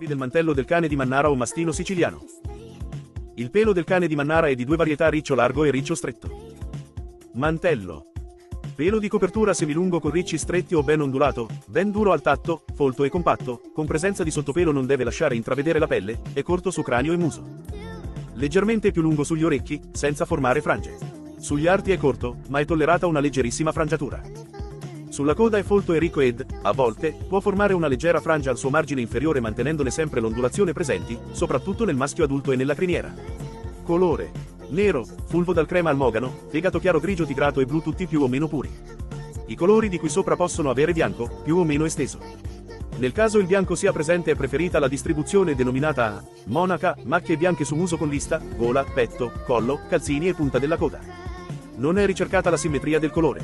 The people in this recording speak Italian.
Del mantello del cane di Mannara o mastino siciliano. Il pelo del cane di Mannara è di due varietà: riccio largo e riccio stretto. Mantello. Pelo di copertura semilungo con ricci stretti o ben ondulato, ben duro al tatto, folto e compatto, con presenza di sottopelo, non deve lasciare intravedere la pelle, è corto su cranio e muso. Leggermente più lungo sugli orecchi, senza formare frange. Sugli arti è corto, ma è tollerata una leggerissima frangiatura. Sulla coda è folto e ricco ed, a volte, può formare una leggera frangia al suo margine inferiore, mantenendone sempre l'ondulazione presenti, soprattutto nel maschio adulto e nella criniera. Colore: nero, fulvo dal crema al mogano, fegato chiaro, grigio tigrato e blu, tutti più o meno puri. I colori di cui sopra possono avere bianco, più o meno esteso. Nel caso il bianco sia presente è preferita la distribuzione denominata a monaca, macchie bianche su muso con lista, gola, petto, collo, calzini e punta della coda. Non è ricercata la simmetria del colore.